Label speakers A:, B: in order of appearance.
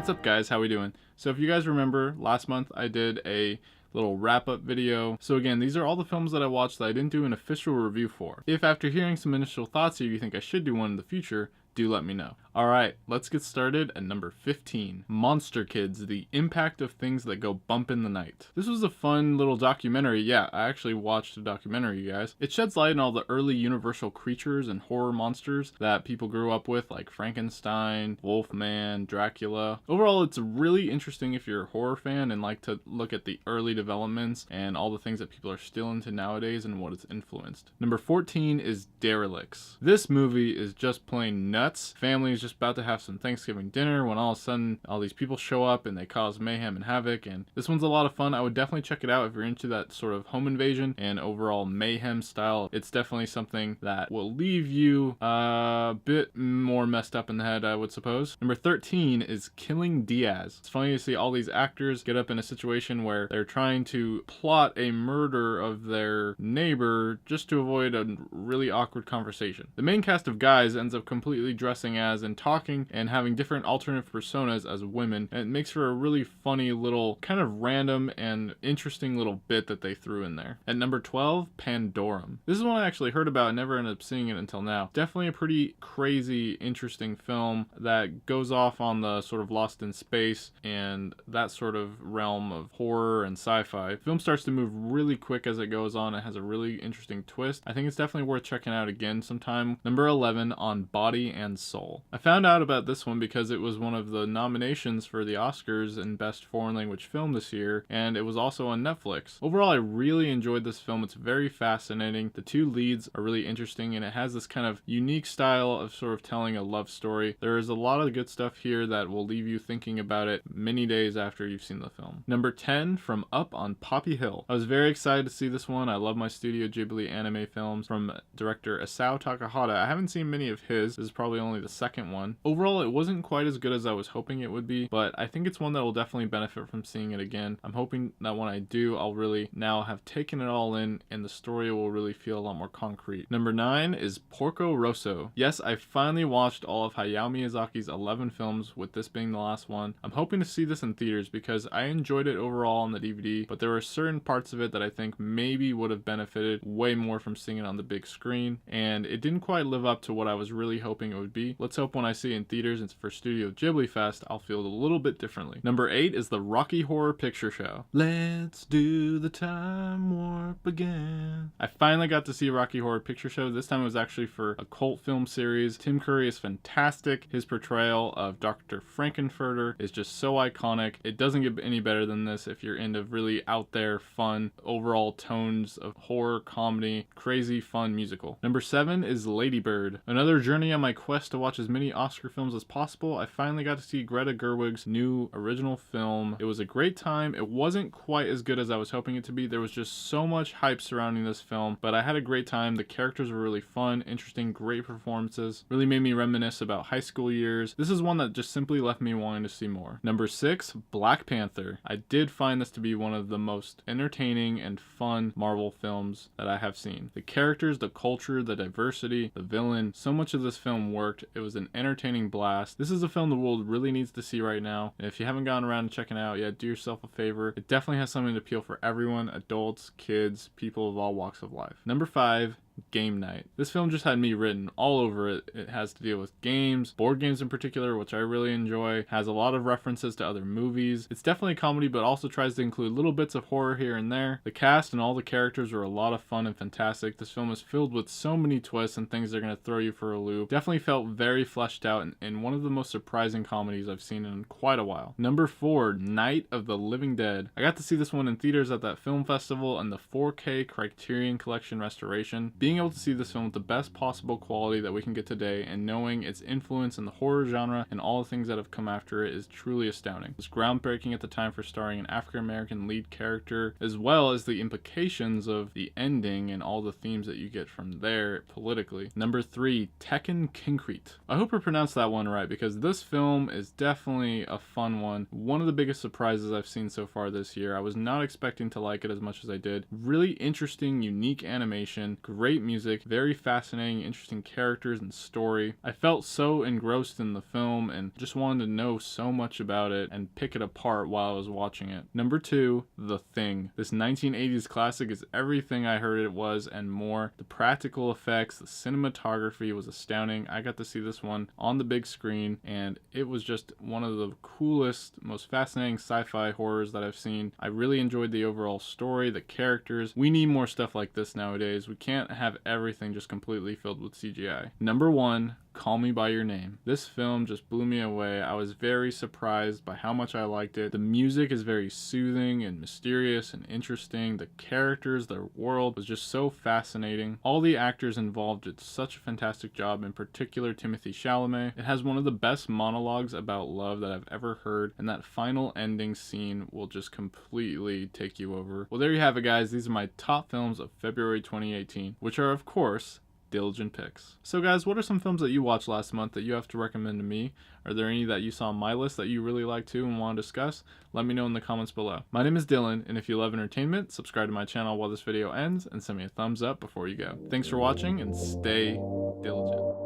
A: What's up guys, how we doing? So if you guys remember, last month I did a little wrap-up video. So again, these are all the films that I watched that I didn't do an official review for. If after hearing some initial thoughts here you think I should do one in the future, do let me know. Alright, let's get started at number 15. Monster Kids, The Impact of Things That Go Bump in the Night. This was a fun little documentary. Yeah, I actually watched a documentary, you guys. It sheds light on all the early universal creatures and horror monsters that people grew up with, like Frankenstein, Wolfman, Dracula. Overall, it's really interesting if you're a horror fan and like to look at the early developments and all the things that people are still into nowadays and what it's influenced. Number 14 is Derelicts. This movie is just plain nuts. Family is just about to have some Thanksgiving dinner when all of a sudden all these people show up and they cause mayhem and havoc, and this one's a lot of fun. I would definitely check it out if you're into that sort of home invasion and overall mayhem style. It's definitely something that will leave you a bit more messed up in the head, I would suppose. Number 13 is Killing Diaz. It's funny to see all these actors get up in a situation where they're trying to plot a murder of their neighbor just to avoid a really awkward conversation. The main cast of guys ends up completely dressing as and talking and having different alternate personas as women, and it makes for a really funny little kind of random and interesting little bit that they threw in there. At number 12, Pandorum. This is one I actually heard about and never ended up seeing it until now. Definitely a pretty crazy, interesting film that goes off on the sort of Lost in Space and that sort of realm of horror and sci-fi. The film starts to move really quick as it goes on. It has a really interesting twist. I think it's definitely worth checking out again sometime. Number 11, On Body and Soul. I found out about this one because it was one of the nominations for the Oscars in Best Foreign Language Film this year, and it was also on Netflix. Overall, I really enjoyed this film. It's very fascinating. The two leads are really interesting, and it has this kind of unique style of sort of telling a love story. There is a lot of good stuff here that will leave you thinking about it many days after you've seen the film. Number 10, From Up on Poppy Hill. I was very excited to see this one. I love my Studio Ghibli anime films from director Isao Takahata. I haven't seen many of his. This is probably only the second one. Overall, it wasn't quite as good as I was hoping it would be, but I think it's one that will definitely benefit from seeing it again. I'm hoping that when I do, I'll really now have taken it all in and the story will really feel a lot more concrete. Number 9 is Porco Rosso. Yes, I finally watched all of Hayao Miyazaki's 11 films, with this being the last one. I'm hoping to see this in theaters because I enjoyed it overall on the DVD, but there were certain parts of it that I think maybe would have benefited way more from seeing it on the big screen, and it didn't quite live up to what I was really hoping it would be. Let's hope when I see it in theaters and for Studio Ghibli Fest, I'll feel it a little bit differently. Number 8 is the Rocky Horror Picture Show. Let's do the time warp again. I finally got to see Rocky Horror Picture Show. This time it was actually for a cult film series. Tim Curry is fantastic. His portrayal of Dr. Frankenfurter is just so iconic. It doesn't get any better than this if you're into really out there, fun, overall tones of horror, comedy, crazy, fun musical. Number 7 is Lady Bird. Another journey on my quest to watch as many Oscar films as possible. I finally got to see Greta Gerwig's new original film. It was a great time. It wasn't quite as good as I was hoping it to be. There was just so much hype surrounding this film, but I had a great time. The characters were really fun, interesting, great performances. Really made me reminisce about high school years. This is one that just simply left me wanting to see more. Number 6, Black Panther. I did find this to be one of the most entertaining and fun Marvel films that I have seen. The characters, the culture, the diversity, the villain, so much of this film worked. It was an entertaining blast. This is a film the world really needs to see right now, and if you haven't gotten around to checking it out yet, do yourself a favor. It definitely has something to appeal for everyone, adults, kids, people of all walks of life. Number 5, Game Night. This film just had me written all over it. It has to deal with games, board games in particular, which I really enjoy. Has a lot of references to other movies. It's definitely a comedy, but also tries to include little bits of horror here and there. The cast and all the characters are a lot of fun and fantastic. This film is filled with so many twists and things that are going to throw you for a loop. Definitely felt very fleshed out and one of the most surprising comedies I've seen in quite a while. Number 4, Night of the Living Dead. I got to see this one in theaters at that film festival and the 4K Criterion Collection restoration. Being able to see this film with the best possible quality that we can get today and knowing its influence in the horror genre and all the things that have come after it is truly astounding. It was groundbreaking at the time for starring an African-American lead character, as well as the implications of the ending and all the themes that you get from there politically. Number 3, Tekkonkinkreet. I hope I pronounced that one right because this film is definitely a fun one. One of the biggest surprises I've seen so far this year. I was not expecting to like it as much as I did. Really interesting, unique animation, great great music, very fascinating, interesting characters and story. I felt so engrossed in the film and just wanted to know so much about it and pick it apart while I was watching it. Number 2, The Thing. This 1980s classic is everything I heard it was and more. The practical effects, the cinematography was astounding. I got to see this one on the big screen, and it was just one of the coolest, most fascinating sci-fi horrors that I've seen. I really enjoyed the overall story, the characters. We need more stuff like this nowadays. We can't have everything just completely filled with CGI. Number 1, Call Me By Your Name. This film just blew me away. I was very surprised by how much I liked it. The music is very soothing and mysterious and interesting. The characters, their world was just so fascinating. All the actors involved did such a fantastic job, in particular Timothée Chalamet. It has one of the best monologues about love that I've ever heard, and that final ending scene will just completely take you over. Well, there you have it, guys. These are my top films of February 2018, which are, of course, Diligent picks. So guys, what are some films that you watched last month that you have to recommend to me? Are there any that you saw on my list that you really like too and want to discuss? Let me know in the comments below. My name is Dylan, and if you love entertainment, subscribe to my channel while this video ends and send me a thumbs up before you go. Thanks for watching, and stay diligent.